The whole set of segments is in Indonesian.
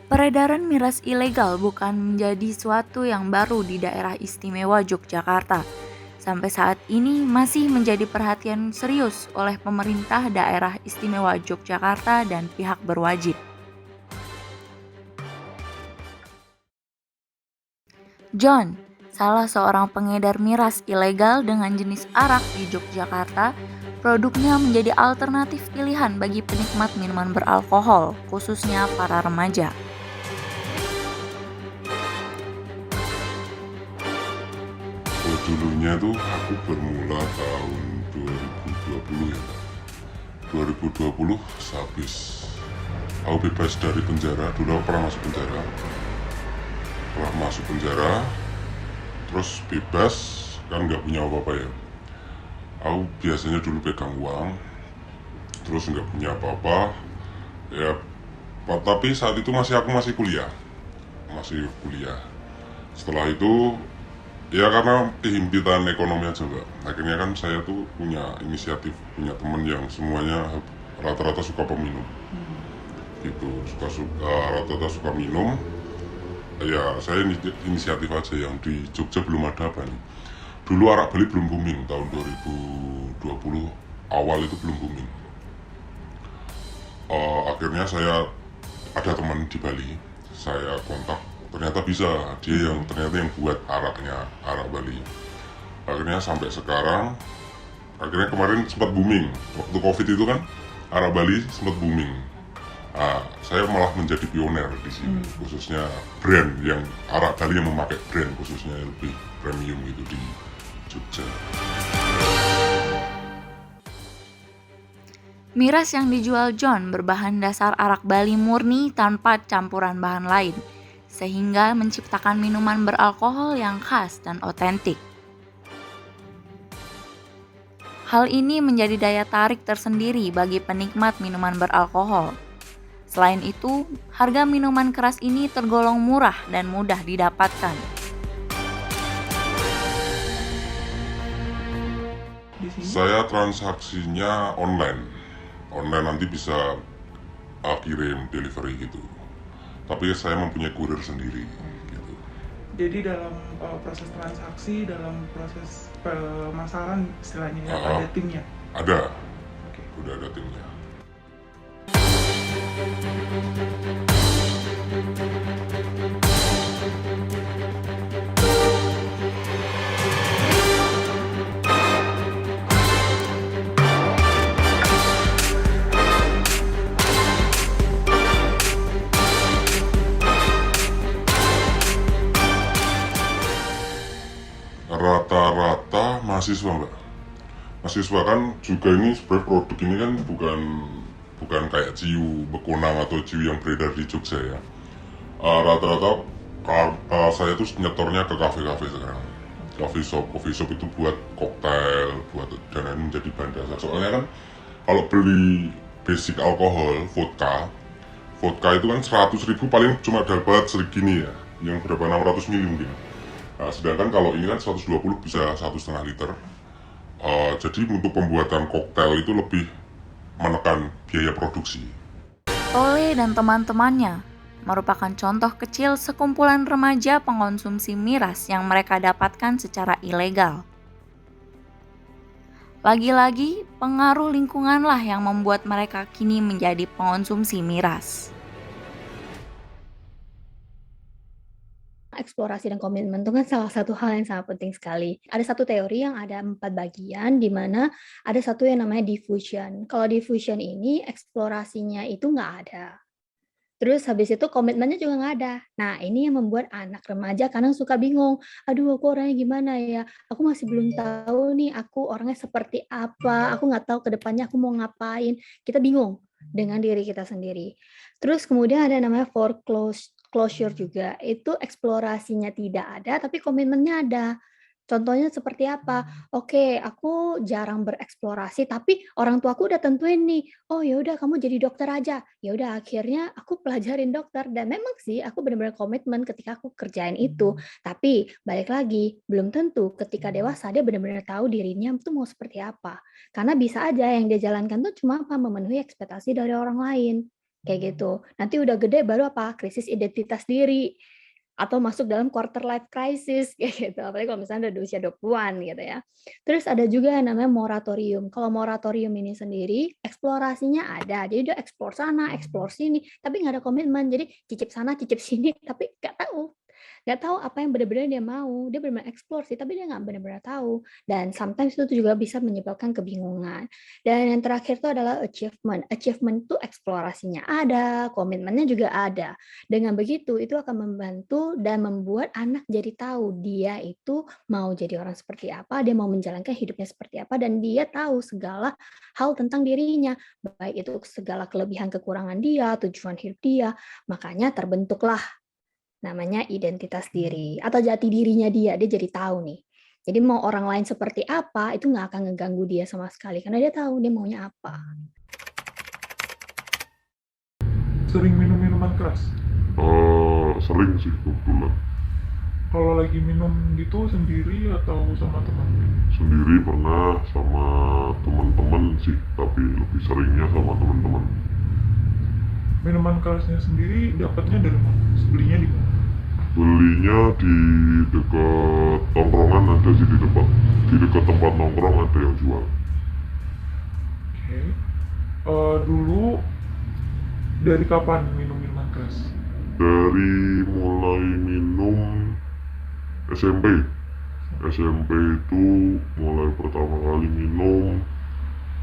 Peredaran miras ilegal bukan menjadi suatu yang baru di daerah istimewa Yogyakarta. Sampai saat ini masih menjadi perhatian serius oleh pemerintah daerah istimewa Yogyakarta dan pihak berwajib. John, salah seorang pengedar miras ilegal dengan jenis arak di Yogyakarta, produknya menjadi alternatif pilihan bagi penikmat minuman beralkohol, khususnya para remaja. Oh, dulunya tuh aku bermula tahun 2020 ya. 2020 sehabis aku bebas dari penjara. Dulu aku pernah masuk penjara. Terus bebas, kan nggak punya apa-apa ya. Aku biasanya dulu pegang uang, terus nggak punya apa-apa. Ya, tapi saat itu aku masih kuliah. Setelah itu ya karena kehimpitan ekonomi aja mbak. Akhirnya kan saya tuh punya inisiatif, punya temen yang semuanya rata-rata suka peminum gitu, rata-rata suka minum. Ya saya inisiatif aja, yang di Jogja belum ada apa nih. Dulu arak Bali belum booming, tahun 2020 awal itu belum booming. Akhirnya saya ada teman di Bali, saya kontak, ternyata bisa, dia yang ternyata yang buat arak Bali. Akhirnya sampai sekarang, akhirnya kemarin sempat booming waktu covid itu kan, arak Bali sempat booming. Saya malah menjadi pioner di sini, khususnya brand yang arak Bali yang memakai brand khususnya lebih premium gitu di Jogja. Miras yang dijual John berbahan dasar arak Bali murni tanpa campuran bahan lain, sehingga menciptakan minuman beralkohol yang khas dan otentik. Hal ini menjadi daya tarik tersendiri bagi penikmat minuman beralkohol. Selain itu, harga minuman keras ini tergolong murah dan mudah didapatkan. Saya transaksinya online, nanti bisa kirim delivery gitu. Tapi saya mempunyai kurir sendiri gitu. Jadi dalam proses transaksi, dalam proses pemasaran istilahnya ya, ada timnya. Ada, Oke. udah ada timnya. Rata-rata mahasiswa mbak. Mahasiswa kan juga, ini sebenarnya produk ini kan bukan kayak ciu bekonang atau ciu yang beredar di Jogja ya. Rata-rata saya tuh nyetornya ke kafe-kafe sekarang. Coffee shop itu buat koktail, buat dan ini menjadi bahan dasar. Soalnya kan kalau beli basic alkohol, vodka itu kan 100.000 paling cuma dapat segini ya, yang berapa 600 mili mungkin. Nah, sedangkan kalau ini kan 120 bisa 1,5 liter. Jadi untuk pembuatan koktail itu lebih menekan biaya produksi. Tole dan teman-temannya merupakan contoh kecil sekumpulan remaja pengonsumsi miras yang mereka dapatkan secara ilegal. Lagi-lagi, pengaruh lingkunganlah yang membuat mereka kini menjadi pengonsumsi miras. Eksplorasi dan komitmen itu kan salah satu hal yang sangat penting sekali. Ada satu teori yang ada 4 bagian, di mana ada satu yang namanya diffusion. Kalau diffusion ini eksplorasinya itu nggak ada. Terus habis itu komitmennya juga nggak ada. Nah, ini yang membuat anak remaja kadang suka bingung, "Aduh, aku orangnya gimana ya? Aku masih belum tahu nih aku orangnya seperti apa, aku nggak tahu ke depannya aku mau ngapain." Kita bingung dengan diri kita sendiri. Terus kemudian ada namanya closure juga, itu eksplorasinya tidak ada, tapi komitmennya ada. Contohnya seperti apa? Oke, aku jarang bereksplorasi, tapi orang tuaku udah tentuin nih, "Oh ya udah kamu jadi dokter aja." Ya udah akhirnya aku pelajarin dokter dan memang sih aku benar-benar komitmen ketika aku kerjain itu. Tapi balik lagi, belum tentu ketika dewasa dia benar-benar tahu dirinya tuh mau seperti apa. Karena bisa aja yang dia jalankan tuh cuma apa, memenuhi ekspektasi dari orang lain. kayak gitu. Nanti udah gede baru apa? Krisis identitas diri atau masuk dalam quarter life crisis kayak gitu. Apalagi kalau misalnya udah di usia 20-an gitu ya. Terus ada juga yang namanya moratorium. Kalau moratorium ini sendiri eksplorasinya ada. Jadi dia eksplor sana, eksplor sini, tapi nggak ada komitmen. Jadi cicip sana, cicip sini, tapi nggak tahu apa yang benar-benar dia mau. Dia benar-benar eksplor sih, tapi dia nggak benar-benar tahu. Dan sometimes itu juga bisa menyebabkan kebingungan. Dan yang terakhir itu adalah achievement. Achievement itu eksplorasinya ada, komitmennya juga ada. Dengan begitu, itu akan membantu dan membuat anak jadi tahu dia itu mau jadi orang seperti apa, dia mau menjalankan hidupnya seperti apa, dan dia tahu segala hal tentang dirinya, baik itu segala kelebihan kekurangan dia, tujuan hidup dia. Makanya terbentuklah namanya identitas diri atau jati dirinya dia jadi tahu nih. Jadi mau orang lain seperti apa, itu nggak akan ngeganggu dia sama sekali, karena dia tahu dia maunya apa. Sering minum minuman keras? Sering sih kebetulan. Kalau lagi minum gitu sendiri atau sama teman? Sendiri pernah, sama teman-teman sih, tapi lebih seringnya sama teman-teman. Minuman kerasnya sendiri dapatnya dari mana? Belinya di mana? Belinya di dekat tongkrongan ada sih, di dekat tempat nongkrong ada yang jual. Oke. Dulu dari kapan minum minuman keras? Dari mulai minum SMP. SMP itu mulai pertama kali minum,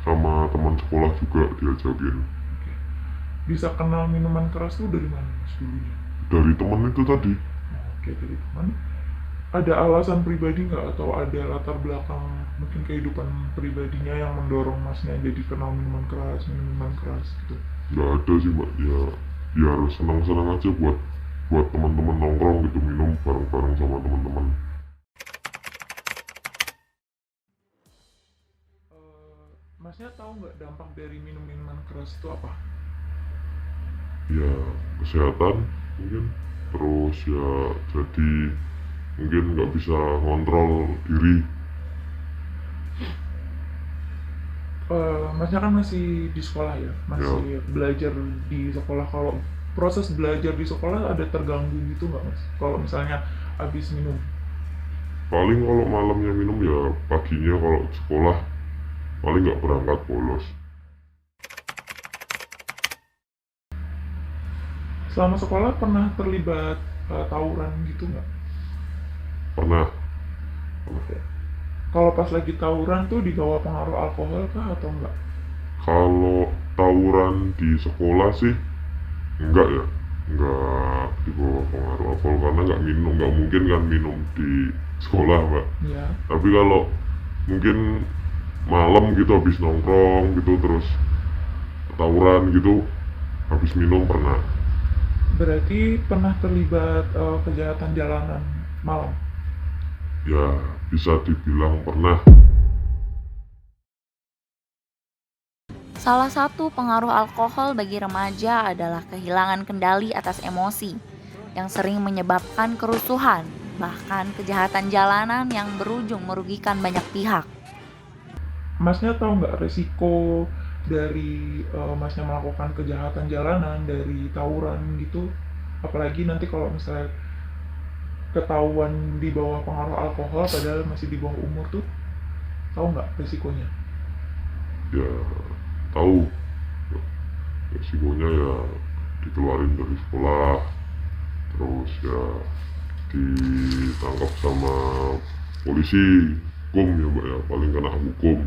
sama teman sekolah juga diajakin. Bisa kenal minuman keras tuh dari mana mas dulunya? Dari teman itu tadi. Oke, dari teman. Ada alasan pribadi nggak atau ada latar belakang mungkin kehidupan pribadinya yang mendorong masnya jadi kenal minuman keras gitu? Nggak ada sih mbak, ya harus senang-senang aja buat teman-teman nongkrong gitu, minum bareng-bareng sama teman-teman. Masnya tahu nggak dampak dari minum minuman keras itu apa? Ya kesehatan mungkin, terus ya jadi mungkin nggak bisa ngontrol diri. Masnya kan masih di sekolah ya, masih belajar di sekolah. Kalau proses belajar di sekolah ada terganggu gitu nggak mas? Kalau misalnya habis minum? Paling kalau malamnya minum ya paginya kalau sekolah paling nggak berangkat bolos. Selama sekolah pernah terlibat tawuran gitu nggak? Pernah. Kalau pas lagi tawuran tuh di bawah pengaruh alkohol kah atau enggak? Kalau tawuran di sekolah sih enggak ya, enggak di bawah pengaruh alkohol karena nggak mungkin kan minum di sekolah mbak. Ya. Tapi kalau mungkin malam gitu habis nongkrong gitu terus tawuran gitu habis minum pernah. Berarti pernah terlibat kejahatan jalanan malam? Ya bisa dibilang pernah. Salah satu pengaruh alkohol bagi remaja adalah kehilangan kendali atas emosi yang sering menyebabkan kerusuhan, bahkan kejahatan jalanan yang berujung merugikan banyak pihak. Masnya tahu nggak resiko dari masnya melakukan kejahatan jalanan, dari tawuran gitu? Apalagi nanti kalau misalnya ketahuan di bawah pengaruh alkohol padahal masih di bawah umur tuh, tahu nggak resikonya? Ya tahu, resikonya ya dikeluarin dari sekolah, terus ya ditangkap sama polisi, hukum ya mbak ya, paling kena hukum,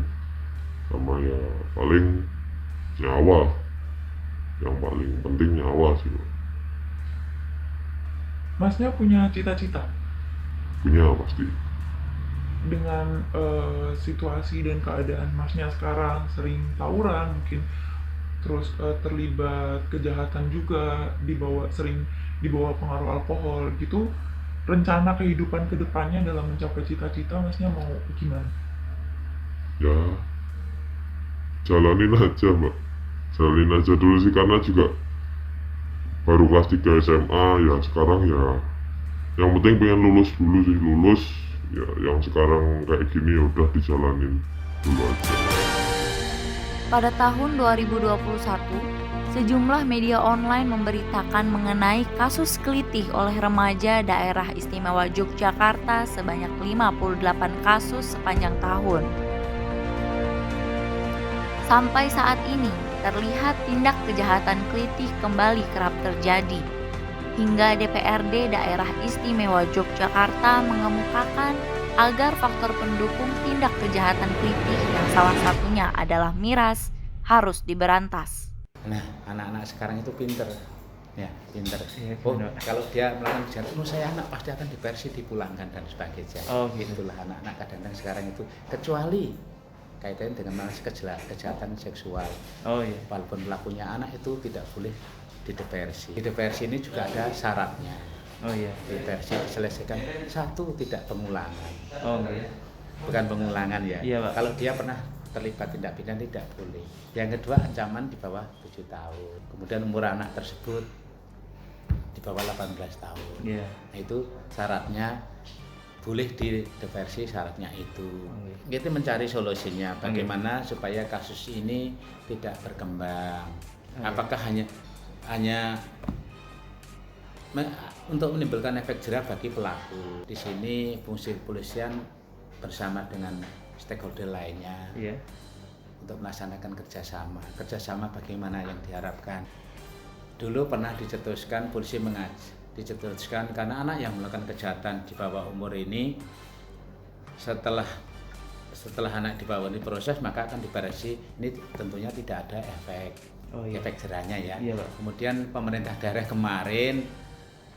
sama ya paling nyawa, yang paling penting nyawa sih mbak. Masnya punya cita-cita? Punya pasti. Dengan situasi dan keadaan masnya sekarang sering tawuran mungkin, terus terlibat kejahatan juga, sering dibawa pengaruh alkohol gitu, rencana kehidupan kedepannya dalam mencapai cita-cita masnya mau gimana? Ya jalanin aja mbak, jalanin aja dulu sih, karena juga baru kelas 3 SMA ya, sekarang ya yang penting pengen lulus dulu sih, lulus ya, yang sekarang kayak gini ya udah dijalanin dulu aja. Pada tahun 2021, Sejumlah media online memberitakan mengenai kasus kelitih oleh remaja daerah istimewa Yogyakarta sebanyak 58 kasus sepanjang tahun. Sampai saat ini, terlihat tindak kejahatan kelitih kembali kerap terjadi. Hingga DPRD Daerah Istimewa Yogyakarta mengemukakan agar faktor pendukung tindak kejahatan kelitih yang salah satunya adalah miras harus diberantas. Nah, anak-anak sekarang itu pinter, ya pinter. Iya, Oh, benar. kalau dia melakukan kejahatan, saya anak pasti akan diversi, dipulangkan dan sebagainya. Oh, gitu. Itulah anak-anak kadang-kadang sekarang itu, kecuali kaitannya dengan masalah kejahatan seksual. Oh iya. Walaupun pelakunya anak itu tidak boleh dideversi. Dideversi ini juga ada syaratnya. Oh iya. Diversi diselesaikan, satu, tidak pengulangan. Oh iya. Bukan pengulangan ya. Iya, Pak. Kalau dia pernah terlibat tindak pidana tidak boleh. Yang kedua, ancaman di bawah 7 tahun. Kemudian umur anak tersebut di bawah 18 tahun. Iya. Nah, itu syaratnya boleh dideversi, syaratnya itu. Kita mencari solusinya bagaimana supaya kasus ini tidak berkembang. Apakah hanya untuk menimbulkan efek jerah bagi pelaku. Di sini fungsi kepolisian bersama dengan stakeholder lainnya Iya. untuk melaksanakan kerjasama bagaimana yang diharapkan. Dulu pernah dicetuskan, polisi dicetuskan karena anak yang melakukan kejahatan di bawah umur ini setelah anak di bawah ini proses maka akan diberesi. Ini tentunya tidak ada efek jerahnya ya. Iya, Pak. Kemudian pemerintah daerah kemarin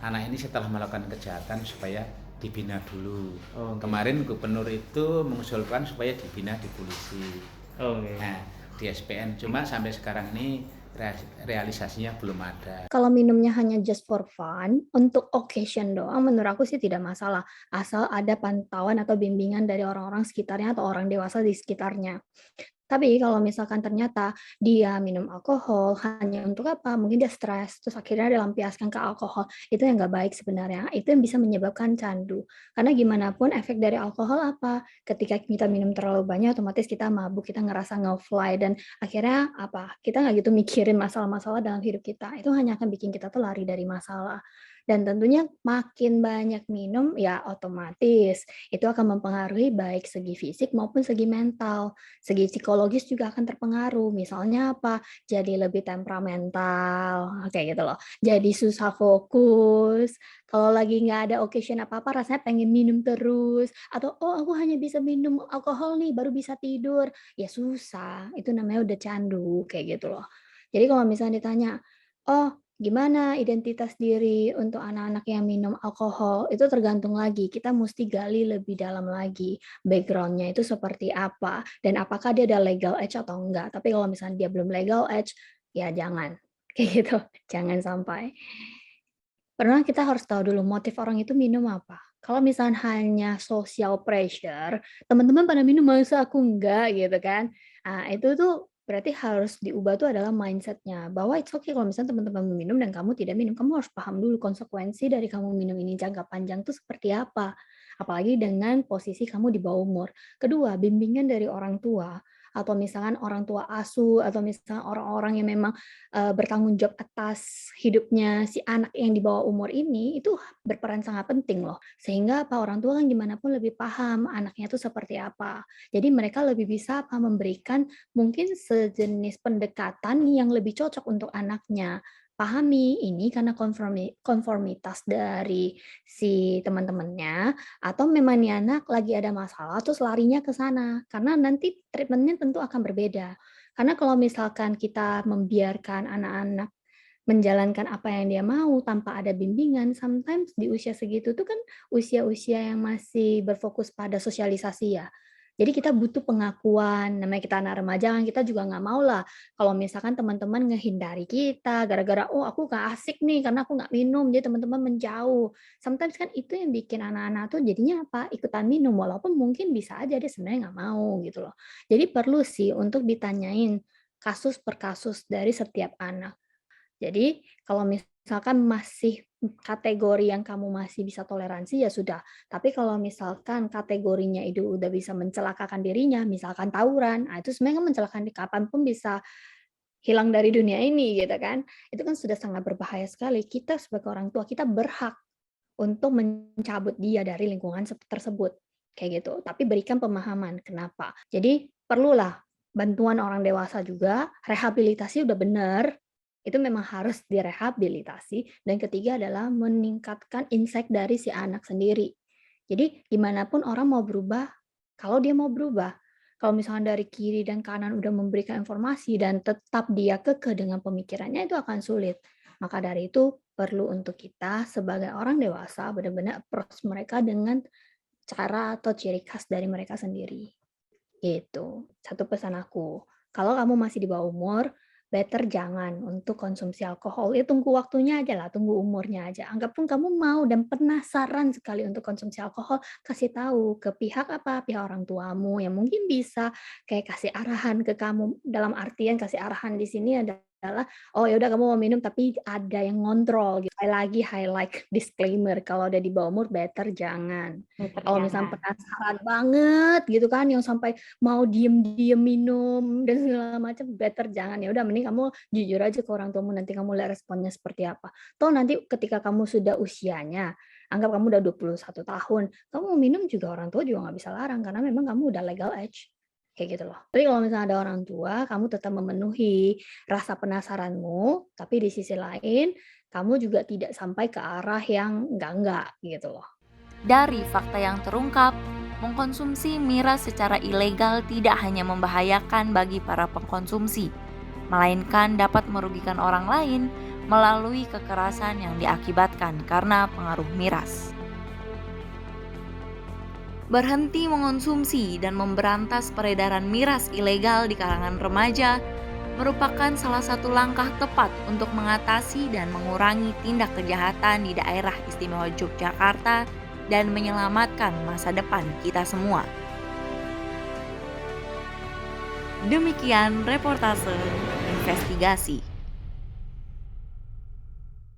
anak ini setelah melakukan kejahatan supaya dibina dulu. Oh, oke. Kemarin gubernur itu mengusulkan supaya dibina di polisi. Oh, oke. Nah, di SPN, cuma sampai sekarang ini realisasinya belum ada. Kalau minumnya hanya just for fun, untuk occasion doang, menurut aku sih tidak masalah. Asal ada pantauan atau bimbingan dari orang-orang sekitarnya atau orang dewasa di sekitarnya. Tapi kalau misalkan ternyata dia minum alkohol hanya untuk apa? Mungkin dia stres, terus akhirnya dilampiaskan ke alkohol. Itu yang nggak baik sebenarnya. Itu yang bisa menyebabkan candu. Karena gimana pun efek dari alkohol apa? Ketika kita minum terlalu banyak, otomatis kita mabuk, kita ngerasa nge-fly, dan akhirnya apa? Kita nggak gitu mikirin masalah-masalah dalam hidup kita. Itu hanya akan bikin kita tuh lari dari masalah. Dan tentunya makin banyak minum, ya otomatis itu akan mempengaruhi baik segi fisik maupun segi mental. Segi psikologis juga akan terpengaruh. Misalnya apa? Jadi lebih temperamental, kayak gitu loh. Jadi susah fokus. Kalau lagi nggak ada occasion apa-apa, rasanya pengen minum terus. Atau, oh aku hanya bisa minum alkohol nih, baru bisa tidur. Ya susah, itu namanya udah candu, kayak gitu loh. Jadi kalau misalnya ditanya, oh gimana identitas diri untuk anak-anak yang minum alkohol, itu tergantung lagi, kita mesti gali lebih dalam lagi, background-nya itu seperti apa, dan apakah dia ada legal age atau enggak. Tapi kalau misalnya dia belum legal age, ya jangan, kayak gitu, jangan sampai. Pernah kita harus tahu dulu motif orang itu minum apa. Kalau misalnya hanya social pressure, teman-teman pada minum masa aku enggak gitu kan. Nah, itu tuh berarti harus diubah tuh adalah mindset-nya. Bahwa it's okay kalau misalnya teman-teman minum dan kamu tidak minum. Kamu harus paham dulu konsekuensi dari kamu minum ini jangka panjang tuh seperti apa. Apalagi dengan posisi kamu di bawah umur. Kedua, bimbingan dari orang tua. Atau misalkan orang tua asuh, atau misalnya orang-orang yang memang bertanggung jawab atas hidupnya si anak yang di bawah umur ini, itu berperan sangat penting loh. Sehingga apa, orang tua kan gimana pun lebih paham anaknya itu seperti apa. Jadi mereka lebih bisa apa, memberikan mungkin sejenis pendekatan yang lebih cocok untuk anaknya. Pahami ini karena konformitas dari si teman-temannya, atau memang nih anak lagi ada masalah terus larinya ke sana. Karena nanti treatment-nya tentu akan berbeda. Karena kalau misalkan kita membiarkan anak-anak menjalankan apa yang dia mau tanpa ada bimbingan, sometimes di usia segitu tuh kan usia-usia yang masih berfokus pada sosialisasi ya. Jadi kita butuh pengakuan, namanya kita anak remaja kan, kita juga nggak mau lah kalau misalkan teman-teman ngehindari kita gara-gara, oh aku nggak asik nih karena aku nggak minum, jadi teman-teman menjauh. Sometimes kan itu yang bikin anak-anak tuh jadinya apa, ikutan minum, walaupun mungkin bisa aja dia sebenarnya nggak mau gitu loh. Jadi perlu sih untuk ditanyain kasus per kasus dari setiap anak. Jadi kalau misalkan masih kategori yang kamu masih bisa toleransi ya sudah. Tapi kalau misalkan kategorinya itu udah bisa mencelakakan dirinya, misalkan tawuran, nah itu sebenarnya kan mencelakakan kapanpun bisa hilang dari dunia ini gitu kan. Itu kan sudah sangat berbahaya sekali. Kita sebagai orang tua, kita berhak untuk mencabut dia dari lingkungan tersebut, kayak gitu. Tapi berikan pemahaman kenapa. Jadi perlulah bantuan orang dewasa juga, rehabilitasi udah benar, itu memang harus direhabilitasi. Dan ketiga adalah meningkatkan insight dari si anak sendiri. Jadi gimana pun orang mau berubah, kalau dia mau berubah. Kalau misalnya dari kiri dan kanan udah memberikan informasi dan tetap dia kekeh dengan pemikirannya, itu akan sulit. Maka dari itu perlu untuk kita sebagai orang dewasa benar-benar approach mereka dengan cara atau ciri khas dari mereka sendiri. Gitu. Satu pesan aku. Kalau kamu masih di bawah umur, better jangan untuk konsumsi alkohol. Ya tunggu waktunya aja lah, tunggu umurnya aja. Anggapun kamu mau dan penasaran sekali untuk konsumsi alkohol, kasih tahu ke pihak apa? Pihak orang tuamu yang mungkin bisa kayak kasih arahan ke kamu. Dalam artian kasih arahan di sini adalah, oh ya udah kamu mau minum tapi ada yang ngontrol gitu. Sekali lagi highlight disclaimer, kalau udah di bawah umur better jangan. Kalau misalnya penasaran banget gitu kan, yang sampai mau diem-diem minum dan segala macam, better jangan. Ya udah mending kamu jujur aja ke orang tuamu, nanti kamu lihat responnya seperti apa. Toh nanti ketika kamu sudah usianya, anggap kamu udah 21 tahun, kamu mau minum juga orang tua juga nggak bisa larang karena memang kamu udah legal age. Kayak gitu loh. Tapi kalau misalnya ada orang tua, kamu tetap memenuhi rasa penasaranmu, tapi di sisi lain kamu juga tidak sampai ke arah yang enggak gitu loh. Dari fakta yang terungkap, mengkonsumsi miras secara ilegal tidak hanya membahayakan bagi para pengkonsumsi, melainkan dapat merugikan orang lain melalui kekerasan yang diakibatkan karena pengaruh miras. Berhenti mengonsumsi dan memberantas peredaran miras ilegal di kalangan remaja merupakan salah satu langkah tepat untuk mengatasi dan mengurangi tindak kejahatan di daerah istimewa Yogyakarta dan menyelamatkan masa depan kita semua. Demikian reportase investigasi.